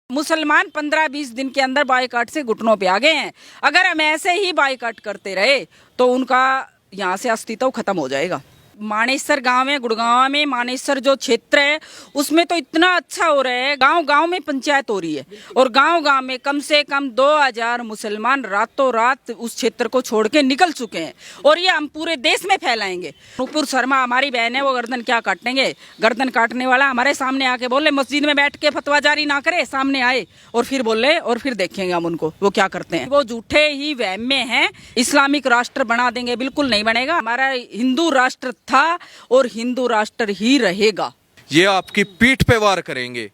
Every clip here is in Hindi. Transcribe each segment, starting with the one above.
मुसलमान 15-20 दिन के अंदर बाइकाट से घुटनों पे आ गए हैं। अगर हम ऐसे ही बाइकाट करते रहे तो उनका यहाँ से अस्तित्व खत्म हो जाएगा। मानेसर गांव में, गुड़गांव में मानेसर जो क्षेत्र है उसमें तो इतना अच्छा हो रहा है, गांव गांव में पंचायत हो रही है और गांव गांव में कम से कम 2000 मुसलमान रातों रात उस क्षेत्र को छोड़ के निकल चुके हैं और ये हम पूरे देश में फैलाएंगे। नुपुर शर्मा हमारी बहन है, वो गर्दन क्या काटेंगे? गर्दन काटने वाला हमारे सामने आके बोले, मस्जिद में बैठ के फतवा जारी ना करे, सामने आए और फिर बोले और फिर देखेंगे हम उनको वो क्या करते हैं। वो झूठे ही वहम में हैं। इस्लामिक राष्ट्र बना देंगे, बिल्कुल नहीं बनेगा। हमारा हिंदू राष्ट्र था और हिंदू राष्ट्र ही रहेगा। ये आपकी पीठ पे वार करेंगे,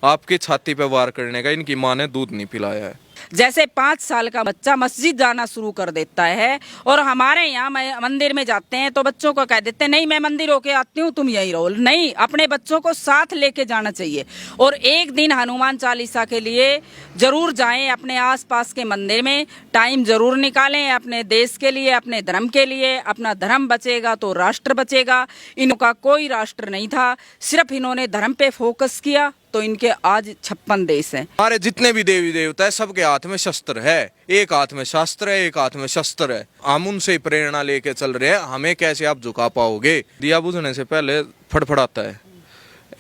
आपकी छाती पे वार करने का इनकी माँ ने दूध नहीं पिलाया है। जैसे 5 साल का बच्चा मस्जिद जाना शुरू कर देता है और हमारे यहाँ मंदिर में जाते हैं तो बच्चों को कह देते हैं नहीं मैं मंदिर होके आती हूँ, तुम यहीं रहो। नहीं, अपने बच्चों को साथ लेके जाना चाहिए और एक दिन हनुमान चालीसा के लिए जरूर जाएं। अपने आसपास के मंदिर में टाइम जरूर निकालें अपने देश के लिए, अपने धर्म के लिए। अपना धर्म बचेगा तो राष्ट्र बचेगा। इनका कोई राष्ट्र नहीं था, सिर्फ इन्होंने धर्म पे फोकस किया तो इनके आज 56 देश हैं। हमारे जितने भी देवी देवता है सबके हाथ में शस्त्र है, एक हाथ में शास्त्र है, एक हाथ में शस्त्र है। हम उनसे प्रेरणा लेके चल रहे हैं। हमें कैसे आप झुका पाओगे? दिया बुझने से पहले फड़फड़ाता है,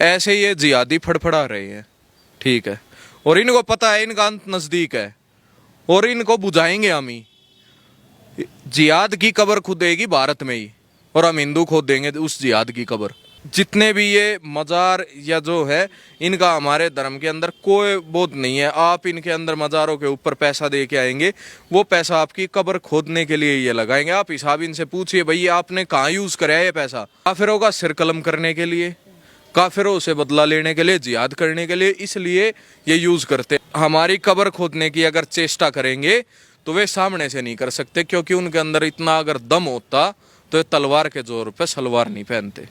ऐसे ये जिहादी फड़फड़ा रहे हैं, ठीक है। और इनको पता है इनका अंत नजदीक है और इनको बुझाएंगे हम ही। जिहाद की कब्र खुदेगी भारत में ही और हम हिंदू खोद देंगे उस जिहाद की कब्र। जितने भी ये मजार या जो है इनका हमारे धर्म के अंदर कोई बोध नहीं है। आप इनके अंदर मजारों के ऊपर पैसा दे के आएंगे, वो पैसा आपकी कब्र खोदने के लिए ये लगाएंगे। आप हिसाब इनसे पूछिए भाई आपने कहाँ यूज कराया ये पैसा? काफिरों का सिर कलम करने के लिए, काफिरों से बदला लेने के लिए, जिहाद करने के लिए, इसलिए ये यूज करते। हमारी कब्र खोदने की अगर चेष्टा करेंगे तो वे सामने से नहीं कर सकते, क्योंकि उनके अंदर इतना अगर दम होता तो ये तलवार के जोर पे सलवार नहीं पहनते।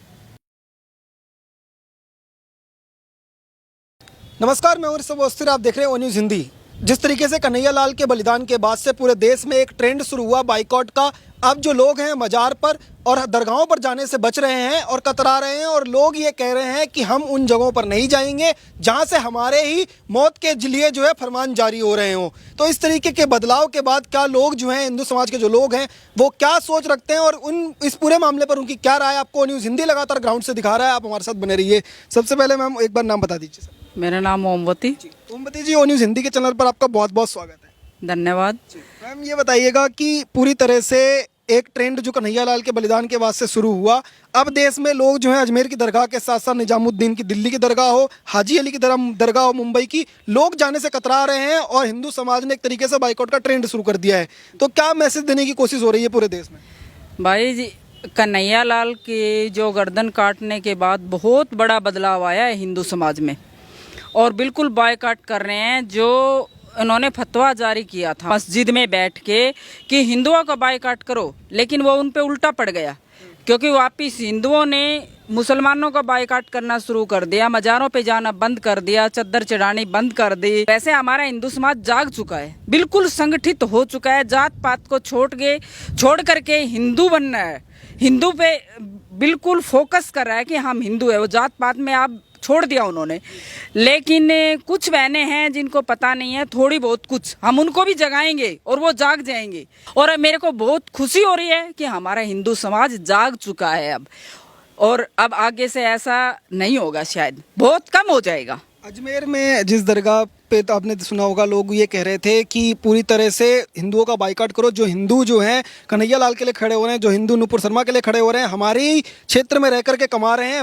नमस्कार, मैं हूं ऋषभ। आप देख रहे हैं ओ न्यूज़ हिंदी। जिस तरीके से कन्हैया लाल के बलिदान के बाद से पूरे देश में एक ट्रेंड शुरू हुआ बाइकॉट का। अब जो लोग हैं मजार पर और दरगाहों पर जाने से बच रहे हैं और कतरा रहे हैं और लोग ये कह रहे हैं कि हम उन जगहों पर नहीं जाएंगे जहां से हमारे ही मौत के लिए जो है फरमान जारी हो रहे हों। तो इस तरीके के बदलाव के बाद क्या लोग जो हैं, हिंदू समाज के जो लोग हैं, वो क्या सोच रखते हैं और इस पूरे मामले पर उनकी क्या राय, आपको न्यूज़ हिंदी लगातार ग्राउंड से दिखा रहा है। आप हमारे साथ बने रहिए। सबसे पहले मैम एक बार नाम बता दीजिए। सर, मेरा नाम ओमवती। ओमवती जी, ओ न्यूज़ हिंदी के चैनल पर आपका बहुत बहुत स्वागत है। धन्यवाद। मैम ये बताइएगा कि पूरी तरह से एक ट्रेंड जो कन्हैया लाल के बलिदान के बाद से शुरू हुआ, अब देश में लोग जो है अजमेर की दरगाह के साथ साथ निजामुद्दीन की दिल्ली की दरगाह हो, हाजी अली की दरगाह हो मुंबई की, लोग जाने से कतरा रहे हैं और हिंदू समाज ने एक तरीके से बाइकॉट का ट्रेंड शुरू कर दिया है। तो क्या मैसेज देने की कोशिश हो रही है पूरे देश में? भाई जी, कन्हैया लाल की जो गर्दन काटने के बाद बहुत बड़ा बदलाव आया है हिंदू समाज में और बिल्कुल बाइकॉट कर रहे हैं। जो उन्होंने फतवा जारी किया था मस्जिद में बैठ के कि हिंदुओं का बाइकॉट करो, लेकिन वो उन पे उल्टा पड़ गया, क्योंकि वापिस हिंदुओं ने मुसलमानों का बाइकॉट करना शुरू कर दिया, मजारों पे जाना बंद कर दिया, चद्दर चढ़ानी बंद कर दी। वैसे हमारा हिंदू समाज जाग चुका है, बिल्कुल संगठित हो चुका है। जात पात को छोड़ करके हिंदू बनना है, हिंदू पे बिल्कुल फोकस कर रहा है कि हम हिंदू है। वो जात पात में आप छोड़ दिया उन्होंने। लेकिन कुछ बहनें हैं जिनको पता नहीं है, थोड़ी बहुत कुछ हम उनको भी जगाएंगे और वो जाग जाएंगे। और मेरे को बहुत खुशी हो रही है कि हमारा हिंदू समाज जाग चुका है अब, और अब आगे से ऐसा नहीं होगा, शायद बहुत कम हो जाएगा। अजमेर में जिस दरगाह पे तो आपने सुना होगा, लोग ये कह रहे थे कि पूरी तरह से हिंदुओं का बाइकॉट करो। जो हिंदू जो हैं कन्हैया लाल के लिए खड़े हो रहे हैं, जो हिंदू नुपुर शर्मा के लिए खड़े हो रहे हैं, हमारे क्षेत्र में रह करके कमा रहे हैं,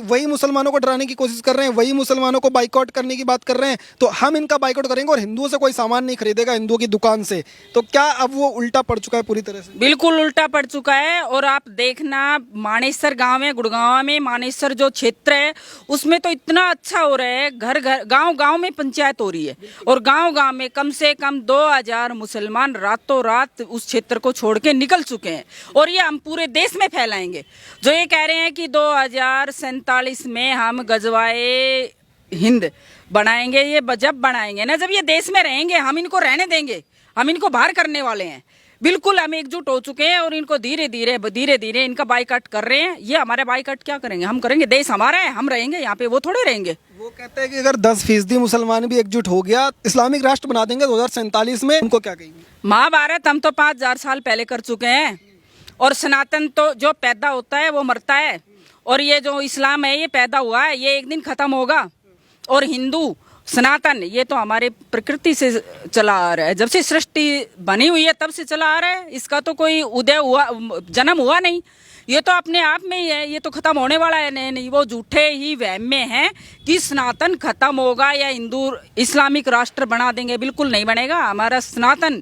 वही मुसलमानों को डराने की कोशिश कर रहे हैं, वही मुसलमानों को बाइकॉट करने की बात कर रहे हैं। तो हम इनका बाइकॉट करेंगे और हिंदुओं से कोई सामान नहीं खरीदेगा हिंदुओं की दुकान से। तो क्या अब वो उल्टा पड़ चुका है पूरी तरह से? बिल्कुल उल्टा पड़ चुका है। और आप देखना, मानेसर गाँव में, गुड़गांव में मानेसर जो क्षेत्र है उसमें तो इतना अच्छा हो रहा है, घर घर गाँव गाँव में पंचायत हो रही है और गांव गांव में कम से कम 2000 मुसलमान रातों रात उस क्षेत्र को छोड़ के निकल चुके हैं और ये हम पूरे देश में फैलाएंगे। जो ये कह रहे हैं कि 2047 में हम गजवाए हिंद बनाएंगे, ये जब बनाएंगे ना, जब ये देश में रहेंगे, हम इनको रहने देंगे, हम इनको बाहर करने वाले हैं। बिल्कुल हम एकजुट हो चुके हैं और इनको धीरे धीरे इनका बाइकाट कर रहे हैं। ये हमारे बाइकाट क्या करेंगे, हम करेंगे, देश हमारा है, हम रहेंगे यहाँ पे, वो थोड़े रहेंगे। वो कहते हैं कि अगर 10% मुसलमान भी एकजुट हो गया, इस्लामिक राष्ट्र बना देंगे 2047 में, उनको क्या कहेंगे? महाभारत हम तो 5000 साल पहले कर चुके हैं, और सनातन तो जो पैदा होता है वो मरता है, और ये जो इस्लाम है ये पैदा हुआ है, ये एक दिन खत्म होगा। और हिंदू सनातन ये तो हमारे प्रकृति से चला आ रहा है, जब से सृष्टि बनी हुई है तब से चला आ रहा है। इसका तो कोई उदय हुआ, जन्म हुआ नहीं, ये तो अपने आप में ही है, ये तो खत्म होने वाला है। नहीं, वो झूठे ही वहम में है कि सनातन खत्म होगा या हिंदू इस्लामिक राष्ट्र बना देंगे, बिल्कुल नहीं बनेगा। हमारा सनातन